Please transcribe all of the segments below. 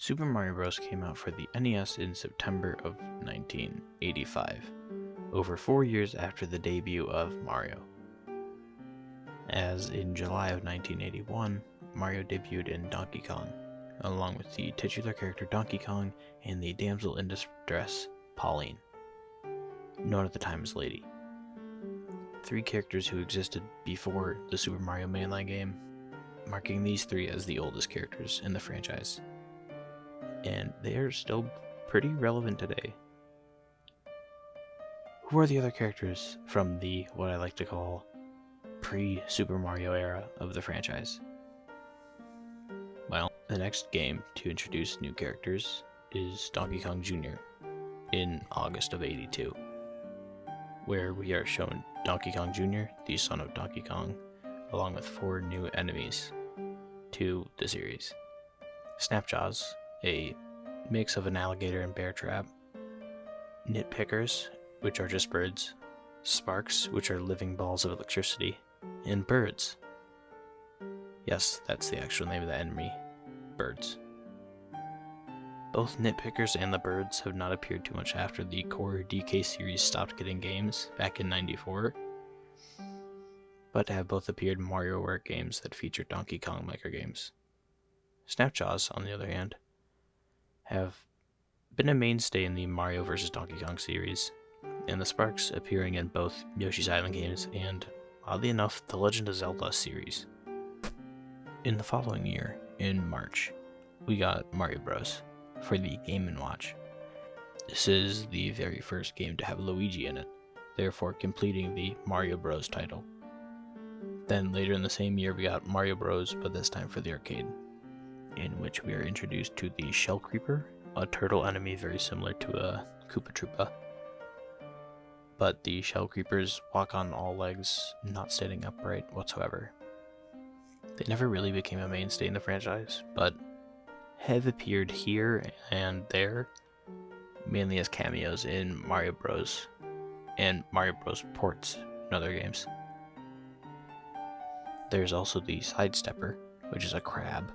Super Mario Bros. Came out for the NES in September of 1985, over 4 years after the debut of Mario. As in July of 1981, Mario debuted in Donkey Kong, along with the titular character Donkey Kong and the damsel in distress, Pauline, known at the time as Lady. 3 characters who existed before the Super Mario mainline game, marking these 3 as the oldest characters in the franchise. And they are still pretty relevant today. Who are the other characters from the, what I like to call, pre-Super Mario era of the franchise? Well, the next game to introduce new characters is Donkey Kong Jr. in August of '82, where we are shown Donkey Kong Jr., the son of Donkey Kong, along with 4 new enemies to the series. Snapjaws, a mix of an alligator and bear trap, Nitpickers, which are just birds, Sparks, which are living balls of electricity, and Birds. Yes, that's the actual name of the enemy, Birds. Both Nitpickers and the Birds have not appeared too much after the core DK series stopped getting games back in '94, but have both appeared in WarioWare games that feature Donkey Kong microgames. Snapjaws, on the other hand, have been a mainstay in the Mario vs. Donkey Kong series, and the Sparks appearing in both Yoshi's Island games and, oddly enough, the Legend of Zelda series. In the following year, in March, we got Mario Bros. For the Game & Watch. This is the very first game to have Luigi in it, therefore completing the Mario Bros. Title. Then later in the same year we got Mario Bros., but this time for the arcade, in which we are introduced to the Shell Creeper, a turtle enemy very similar to a Koopa Troopa. But the Shell Creepers walk on all legs, not standing upright whatsoever. They never really became a mainstay in the franchise, but have appeared here and there, mainly as cameos in Mario Bros. And Mario Bros. Ports in other games. There's also the Sidestepper, which is a crab,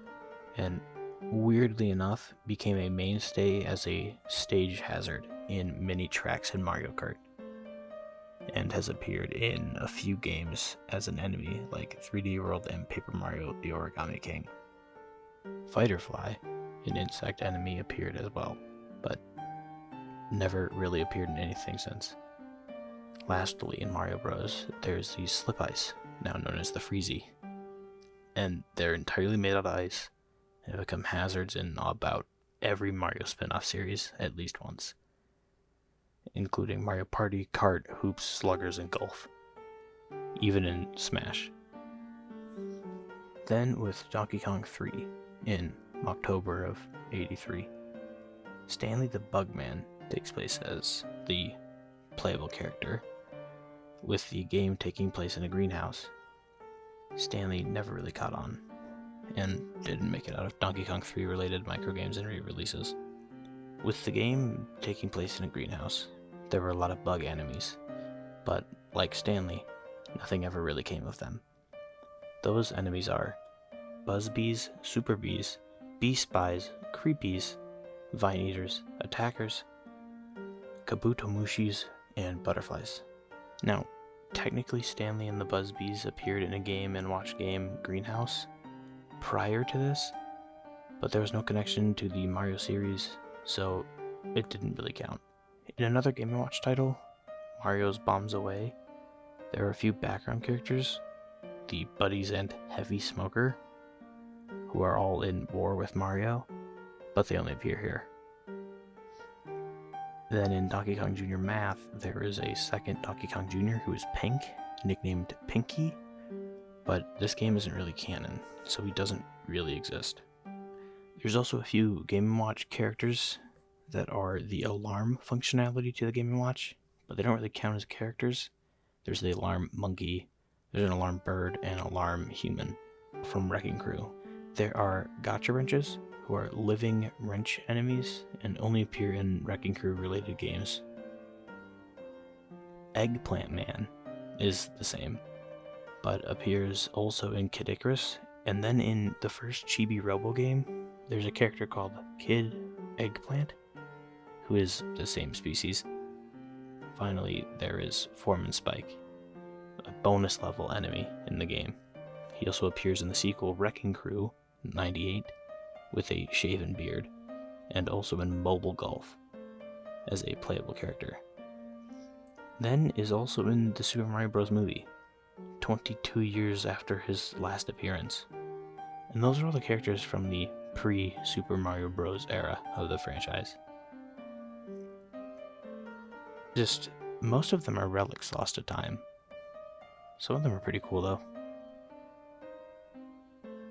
and weirdly enough became a mainstay as a stage hazard in many tracks in Mario Kart, and has appeared in a few games as an enemy like 3D World and Paper Mario The Origami King. Fighterfly, an insect enemy, appeared as well, but never really appeared in anything since. Lastly, in Mario Bros., there's the Slip Ice, now known as the Freezy, and they're entirely made out of ice and have become hazards in about every Mario spin-off series at least once, including Mario Party, Kart, Hoops, Sluggers, and Golf, even in Smash. Then with Donkey Kong 3 in October of '83, Stanley the Bugman takes place as the playable character, with the game taking place in a greenhouse. Stanley never really caught on, and didn't make it out of Donkey Kong 3 related microgames and re-releases. With the game taking place in a greenhouse, there were a lot of bug enemies, but like Stanley, nothing ever really came of them. Those enemies are Buzzbees, Super Bees, Bee Spies, Creepies, Vine Eaters, Attackers, Kabutomushis, and Butterflies. Now, technically Stanley and the Buzzbees appeared in a Game & Watch game, Greenhouse, prior to this, but there was no connection to the Mario series, so it didn't really count. In another Game & Watch title, Mario's Bombs Away, there are a few background characters, the Buddies and Heavy Smoker, who are all in war with Mario, but they only appear here. Then in Donkey Kong Jr. Math, there is a second Donkey Kong Jr. who is pink, nicknamed Pinky, but this game isn't really canon, so he doesn't really exist. There's also a few Game & Watch characters that are the alarm functionality to the Game & Watch, but they don't really count as characters. There's the alarm monkey, there's an alarm bird, and an alarm human from Wrecking Crew. There are Gotcha Wrenches, who are living wrench enemies and only appear in Wrecking Crew related games. Eggplant Man is the same, but appears also in Kid Icarus, and then in the first Chibi Robo game, There's a character called Kid Eggplant, who is the same species. Finally, there is Foreman Spike, a bonus level enemy in the game. He also appears in the sequel Wrecking Crew 98 with a shaven beard, and also in Mobile Golf as a playable character. Then is also in the Super Mario Bros. Movie, 22 years after his last appearance. And those are all the characters from the pre-Super Mario Bros. Era of the franchise. Most of them are relics lost to time. Some of them are pretty cool though.